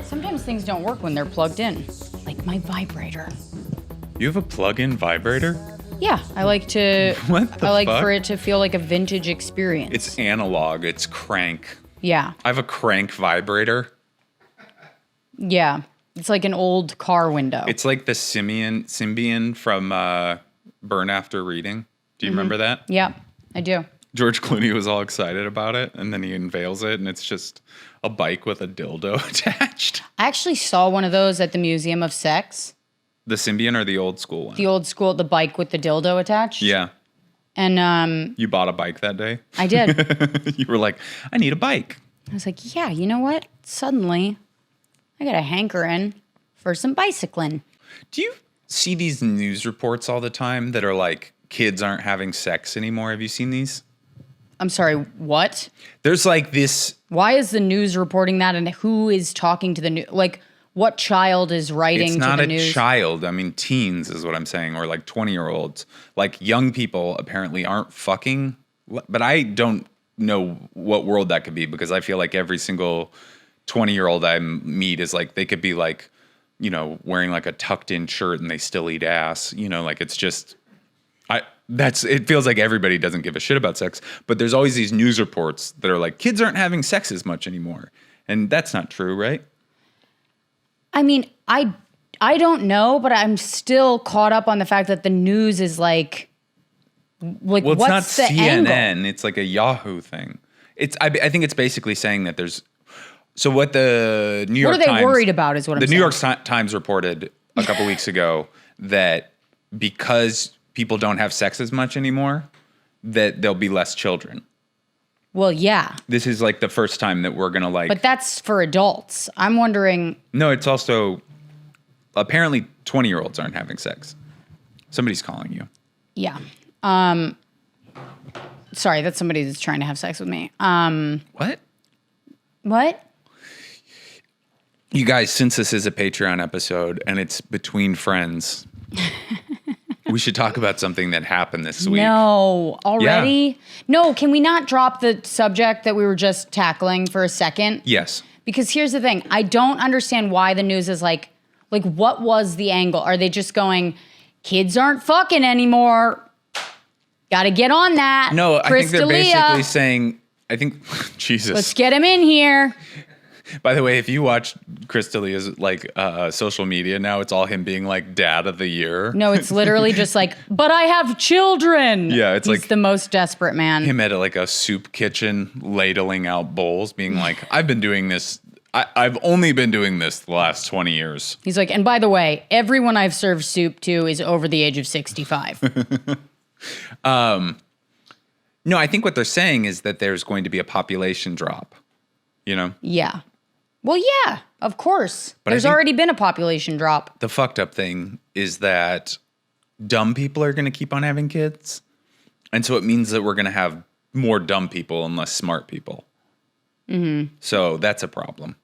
Sometimes things don't work when they're plugged in, like my vibrator. You have a plug-in vibrator? Yeah, I like to. What the I like fuck? for it to feel like a vintage experience. It's analog. It's crank. Yeah, I have a crank vibrator. yeah. It's like an old car window. It's like the Symbian from Burn After Reading. Do you remember that? Yeah, I do. George Clooney was all excited about it, and then he unveils it, and it's just a bike with a dildo attached. I actually saw one of those at the Museum of Sex. The Symbian or the old school one? The old school, the bike with the dildo attached. Yeah. And You bought a bike that day? I did. You were like, I need a bike. I was like, yeah, you know what? Suddenly, I got a hankering for some bicycling. Do you see these news reports all the time that are like, kids aren't having sex anymore? Have you seen these? I'm sorry, what? There's like this. Why is the news reporting that, and who is talking to the news? Like, what child is writing to the news? It's not a child. I mean, teens is what I'm saying, or like 20-year-olds. Like, young people apparently aren't fucking. But I don't know what world that could be, because I feel like every single 20-year-old I meet is like, they could be like, you know, wearing like a tucked in shirt and they still eat ass. You know, like, it's just. It feels like everybody doesn't give a shit about sex, but there's always these news reports that are like, kids aren't having sex as much anymore. And that's not true, right? I mean, I don't know, but I'm still caught up on the fact that the news is like Well, it's what's not the CNN. angle? It's like a Yahoo thing. I think it's basically saying that there's. So what the New York What are they Times, worried about is what I'm saying. The New York Times reported a couple weeks ago that because people don't have sex as much anymore, that there'll be less children. Well, yeah. This is like the first time that we're going to like. But that's for adults. I'm wondering. No, it's also apparently 20-year-olds aren't having sex. Somebody's calling you. Yeah. Sorry, that's somebody that's trying to have sex with me. What? What? You guys, since this is a Patreon episode and it's between friends, we should talk about something that happened this week. No, already? Yeah. No, can we not drop the subject that we were just tackling for a second? Yes. Because here's the thing. I don't understand why the news is like what was the angle? Are they just going, kids aren't fucking anymore? Got to get on that. No, I think they're Crystalia. basically saying, Jesus. Let's get him in here. By the way, if you watch Crystalia's like social media now, it's all him being like dad of the year. No, it's literally just like, but I have children. Yeah, it's He's like the most desperate man. Him at like a soup kitchen, ladling out bowls, being like, I've been doing this. I've only been doing this the last 20 years. He's like, and by the way, everyone I've served soup to is over the age of 65. No, I think what they're saying is that there's going to be a population drop, you know? Yeah. Well, yeah, of course. But there's already been a population drop. The fucked up thing is that dumb people are going to keep on having kids. And so it means that we're going to have more dumb people and less smart people. Mm-hmm. So that's a problem.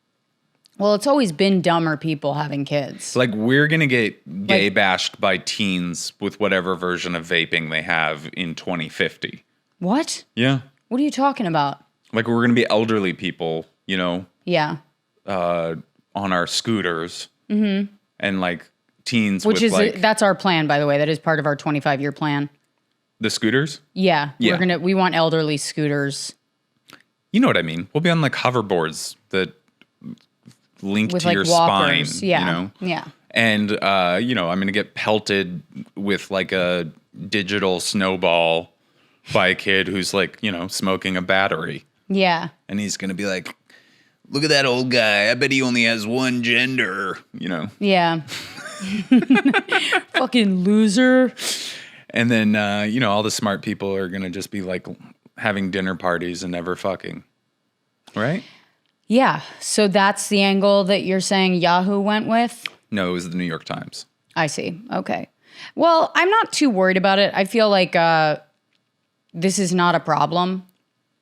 Well, it's always been dumber people having kids. Like, we're going to get gay bashed by teens with whatever version of vaping they have in 2050. What? Yeah. What are you talking about? Like, we're going to be elderly people, you know? Yeah. On our scooters. Mm-hmm. And like teens Which with is like... That's our plan, by the way. That is part of our 25-year plan. The scooters? Yeah. Yeah. We want elderly scooters. You know what I mean? We'll be on like hoverboards that link With to like your walkers. spine. Yeah. You know? Yeah. And, you know, I'm going to get pelted with like a digital snowball by a kid who's like, you know, smoking a battery. Yeah. And he's going to be like, look at that old guy. I bet he only has one gender, you know? Yeah. Fucking loser. And then, you know, all the smart people are going to just be like having dinner parties and never fucking. Right? Yeah. So that's the angle that you're saying Yahoo went with? No, it was the New York Times. I see. Okay. Well, I'm not too worried about it. I feel like this is not a problem.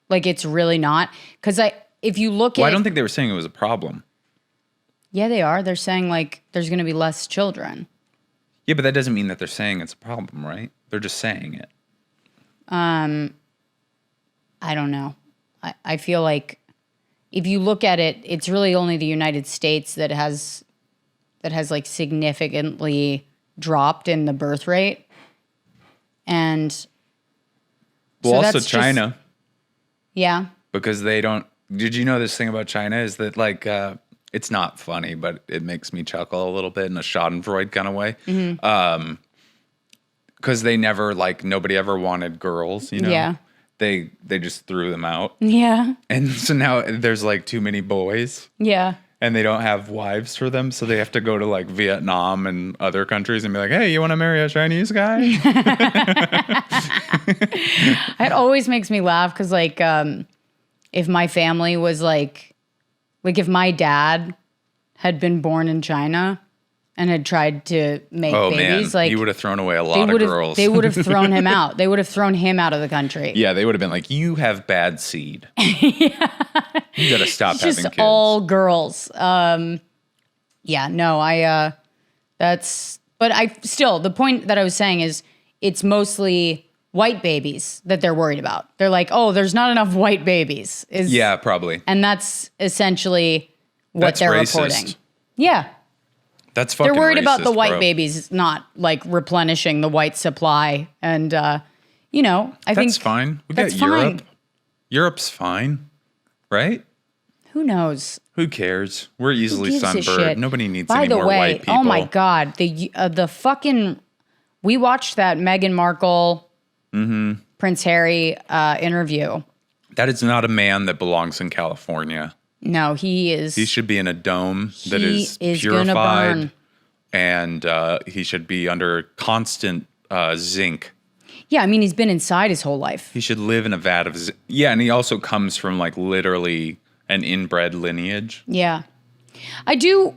Like, it's really not. Because if you look at... Well, I don't think they were saying it was a problem. Yeah, they are. They're saying, like, there's going to be less children. Yeah, but that doesn't mean that they're saying it's a problem, right? They're just saying it. I don't know. I feel like if you look at it, it's really only the United States that has like significantly dropped in the birth rate. And well, so also that's China. Yeah. Because they don't. Did you know this thing about China is that like it's not funny, but it makes me chuckle a little bit in a Schadenfreude kind of way. Because they never like nobody ever wanted girls, you know. Yeah. They just threw them out. Yeah. And so now there's like too many boys. Yeah. And they don't have wives for them, so they have to go to like Vietnam and other countries and be like, "Hey, you want to marry a Chinese guy?" It always makes me laugh because, like, if my family was like if my dad had been born in China and had tried to make babies, like he would have thrown away a lot of girls. They would have thrown him out. They would have thrown him out of the country. Yeah, they would have been like, "You have bad seed. Yeah. You got to stop It's having just kids." all girls. Yeah, no, but I still, the point that I was saying is it's mostly white babies that they're worried about. They're like, oh, there's not enough white babies. Yeah, probably. And that's essentially what That's they're racist. reporting. Yeah. That's fucking They're worried about racist, the white bro. babies not like replenishing the white supply. And, you know, I think That's fine. We that's got Europe. fine. Europe's fine, right? Who knows? Who cares? We're easily Gives a sunburned. shit? Nobody needs By any the more way, white people. oh my God, the fucking, we watched that Meghan Markle, Prince Harry interview. That is not a man that belongs in California. No, he is. He should be in a dome that He is is gonna purified, burn. and he should be under constant zinc. Yeah, I mean, he's been inside his whole life. He should live in a vat of zinc. Yeah, and he also comes from like literally an inbred lineage. Yeah. I do,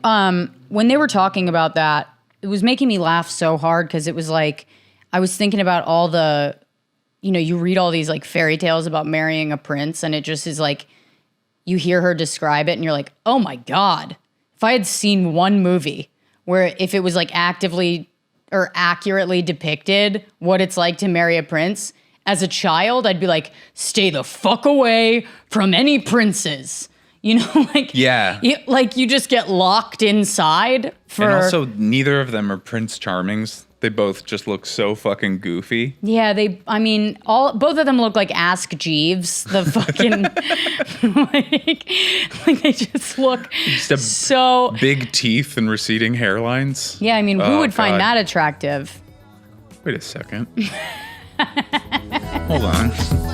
when they were talking about that, it was making me laugh so hard because it was like, I was thinking about all the, you know, you read all these like fairy tales about marrying a prince and it just is like, you hear her describe it and you're like, oh my God, if I had seen one movie where if it was like actively or accurately depicted what it's like to marry a prince as a child, I'd be like, stay the fuck away from any princes. You know, like, Yeah. You just get locked inside for. And also, neither of them are Prince Charmings. They both just look so fucking goofy. Yeah, both of them look like Ask Jeeves. The fucking like they just look so big teeth and receding hairlines. Yeah, I mean, who would find God. that attractive? Wait a second. Hold on.